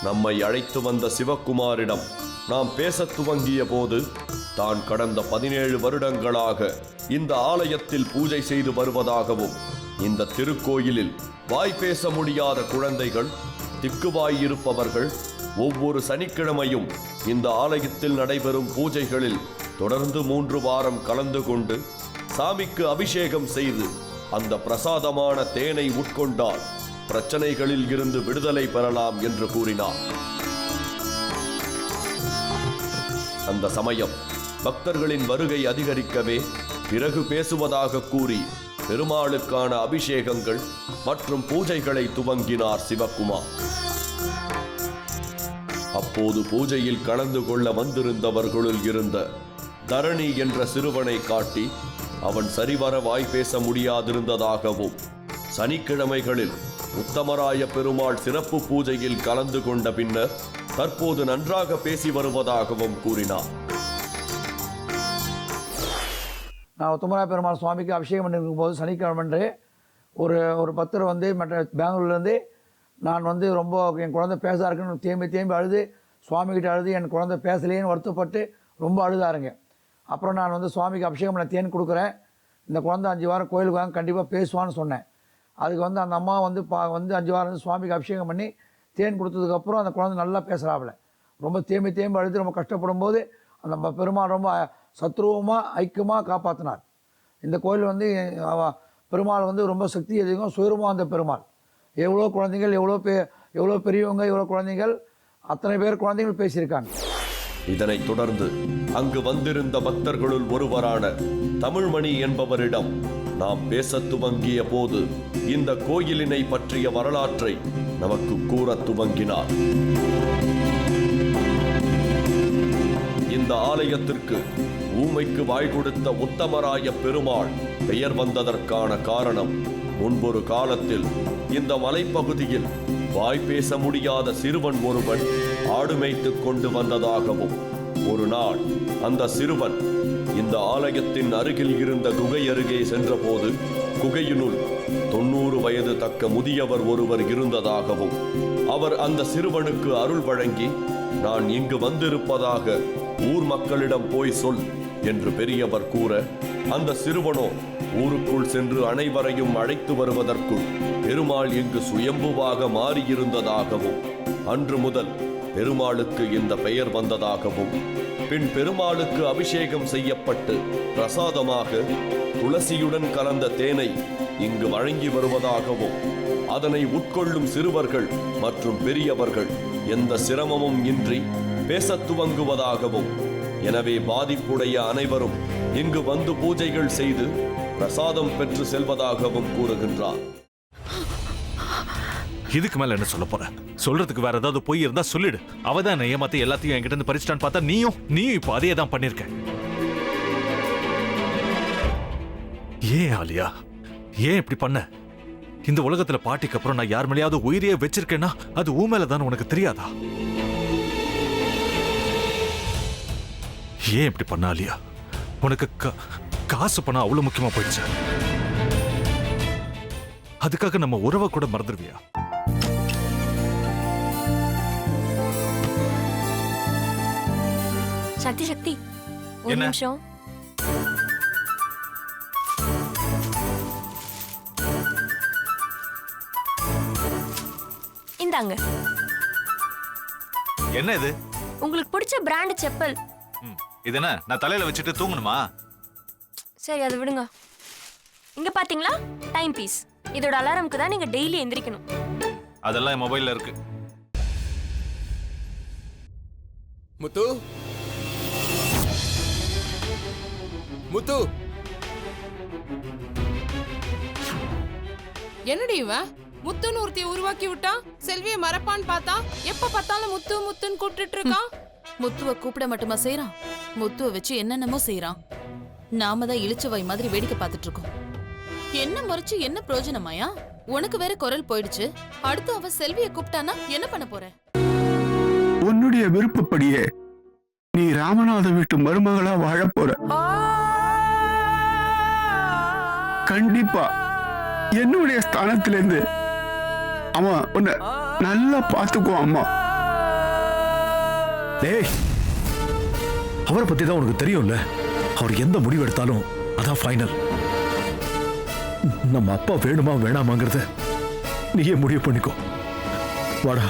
நம்மை அழைத்து வந்த சிவகுமாரிடம் நாம் பேசத் துவங்கிய போது தான் கடந்த 17 வருடங்களாக இந்த ஆலயத்தில் பூஜை செய்து வருவதாகவும், இந்த திருக்கோயிலில் வாய் பேச முடியாத குழந்தைகள், திக்குவாயிருப்பவர்கள் ஒவ்வொரு சனிக்கிழமையும் இந்த ஆலயத்தில் நடைபெறும் பூஜைகளில் தொடர்ந்து 3 வாரம் கலந்து கொண்டு சாமிக்கு அபிஷேகம் செய்து அந்த பிரசாதமான தேனை உட்கொண்டால் பிரச்சனைகளில் இருந்து விடுதலை பெறலாம் என்று கூறினார். அந்த சமயம் பக்தர்களின் வருகை அதிகரிக்கவே பிறகு பேசுவதாக கூறி பெருமாளுக்கான அபிஷேகங்கள் மற்றும் பூஜைகளை துவங்கினார் சிவகுமார். அப்போது பூஜையில் கலந்து கொள்ள வந்திருந்தவர்களுள் இருந்த தரணி என்ற சிறுவனை காட்டி அவன் சரிவர வாய் பேச முடியாதிருந்ததாகவும், சனிக்கிழமைகளில் உத்தமராய பெருமாள் சிறப்பு பூஜையில் கலந்து கொண்ட பின்னர் தற்போது நன்றாக பேசி வருவதாகவும் கூறினார். நான் உத்தமராய பெருமாள் சுவாமிக்கு அபிஷேகம் பண்ணிருக்கும் போது சனிக்கிழமை ஒரு பக்தர் வந்து மற்ற பெங்களூர்லேருந்து நான் வந்து ரொம்ப என் குழந்தை பேசா இருக்குன்னு தேம்பி அழுது சுவாமிகிட்ட அழுது என் குழந்தை பேசலேன்னு வருத்தப்பட்டு ரொம்ப அழுதாருங்க. அப்புறம் நான் வந்து சுவாமிக்கு அபிஷேகம் பண்ண தேன் கொடுக்குறேன், இந்த குழந்தை 5 வாரம் கோயிலுக்கு வாங்க கண்டிப்பாக பேசுவான்னு சொன்னேன். அதுக்கு வந்து அந்த அம்மா வந்து 5 வாரம் சுவாமிக்கு அபிஷேகம் பண்ணி தேன் கொடுத்ததுக்கப்புறம் அந்த குழந்தை நல்லா பேசுகிறாப்புல. ரொம்ப தேம்பி அழுது ரொம்ப கஷ்டப்படும் போது அந்த பெருமாள் ரொம்ப சத்ரூபமாக ஐக்கியமாக காப்பாற்றினார். இந்த கோயில் வந்து பெருமாள் வந்து ரொம்ப சக்தி அதிகம், சுயரூபமாக அந்த பெருமாள். எவ்வளோ குழந்தைகள், எவ்வளோ பெரியவங்க, எவ்வளோ குழந்தைகள், அத்தனை பேர் குழந்தைகள் பேசியிருக்காங்க. இதனைத் தொடர்ந்து அங்கு வந்திருந்த பக்தர்களுள் ஒருவரான தமிழ்மணி என்பவரிடம் நாம் பேசத் துவங்கிய போது இந்த கோயிலினை பற்றிய வரலாற்றை நமக்கு கூறத் துவங்கினார். இந்த ஆலயத்திற்கு ஊமைக்கு வாய் கொடுத்த உத்தமராய பெருமாள் பெயர் வந்ததற்கான காரணம், முன்பொரு காலத்தில் இந்த மலைப்பகுதியில் வாய் பேச முடியாத சிறுவன் ஒருவன் ஆடு மேய்த்துக் கொண்டு வந்ததாகவும், ஒரு நாள் அந்த சிறுவன் இந்த ஆலயத்தின் அருகில் இருந்த குகை அருகே சென்றபோது குகையினுள் 90 வயது தக்க முதியவர் ஒருவர் இருந்ததாகவும், அவர் அந்த சிறுவனுக்கு அருள் வழங்கி நான் இங்கு வந்திருப்பதாக ஊர் மக்களிடம் போய் சொல் என்று பெரியவர் கூற, அந்த சிறுவனோ ஊருக்குள் சென்று அனைவரையும் அழைத்து வருவதற்குள் பெருமாள் இங்கு சுயம்புவாக மாறியிருந்ததாகவும், அன்று முதல் பெருமாளுக்கு இந்த பெயர் வந்ததாகவும், பின் பெருமாளுக்கு அபிஷேகம் செய்யப்பட்டு பிரசாதமாக துளசியுடன் கலந்த தேனை இங்கு வழங்கி வருவதாகவும், அதனை உட்கொள்ளும் சிறுவர்கள் மற்றும் பெரியவர்கள் எந்த சிரமமும் இன்றி பேசத் துவங்குவதாகவும், எனவே பாதிப்புடைய அனைவரும் இங்கு வந்து பூஜைகள் செய்து பிரசாதம் பெற்று செல்வதாகவும் கூறுகின்றார். இதுக்கு மேல என்ன சொல்ல போற? சொல்றதுக்கு வேற ஏதாவது போய் இருந்தா சொல்லிடு. அவதான் என்ன ஏமாத்தி எல்லாத்தையும் என்கிட்ட இருந்து பறிச்சிட்டான்னு பார்த்தா நீயும் இப்ப அதே தான் பண்ணிருக்க. ஏன் ஆலியா, ஏன் இப்படி பண்ண? இந்த உலகத்துல பாட்டிக்கு அப்புறம் நான் யார் மேலேயாவது உயிரியே வச்சிருக்கேன்னா அது ஊ மேலதான் உனக்கு தெரியாதா? ஏன் இப்படி பண்ண ஆலியா? உனக்கு காசு பணம் அவ்வளவு முக்கியமா போயிடுச்சு. அதுக்காக நம்ம உறவை கூட மறந்துடுவியா? சக்தி ஒரு நிமிஷம். இந்தாங்க. என்ன இது? உங்களுக்கு பிடிச்ச பிராண்ட் செப்பல். இது என்ன நான் தலையில வச்சுட்டு தூங்கணுமா? சரி, அதை விடுங்க. இங்க பாத்தீங்களா, டைம் பீஸ். இதோட அலாரம்க்கு தான் நீங்க டெய்லி எந்திரிக்கணும். அதெல்லாம் என் மொபைல்ல இருக்கு. முத்து, முத்து, என்னடி இவன் முத்துன்னு ஒருத்தைய உருவாக்கி விட்டான்? செல்வியை மறப்பான்னு பார்த்தா எப்ப பார்த்தாலும் முத்து முத்துன்னு கூப்பிட்டு இருக்கான். முத்துவ கூப்பிட மட்டுமா செய்யறான், முத்துவ வச்சு என்னென்னமோ செய்யறான். நாம தான் இழிச்சவை மாதிரி வேடிக்கை பார்த்துட்டு இருக்கோம். என்ன முறைச்சு என்ன பிரயோஜனமாயா? உனக்கு வேற குரல் போயிடுச்சு. அடுத்து அவ செல்வியை கூப்பிட்டானா என்ன பண்ண போற? உன்னுடைய விருப்பப்படியே நீ ராமநாத வீட்டு மருமகளா வாழ போற. கண்டிப்பா என்னுடைய ஸ்தானத்திலிருந்து அவன் உன்னை நல்லா பார்த்துக்குவான். அம்மா டேய், அவரை பத்தி தான் உனக்கு தெரியும்ல. அவர் எந்த முடிவு எடுத்தாலும் அதான் ஃபைனல். நம்ம அப்பா வேணுமா வேணாமாங்கிறத நீயே முடிவு பண்ணிக்கோ. வாடா.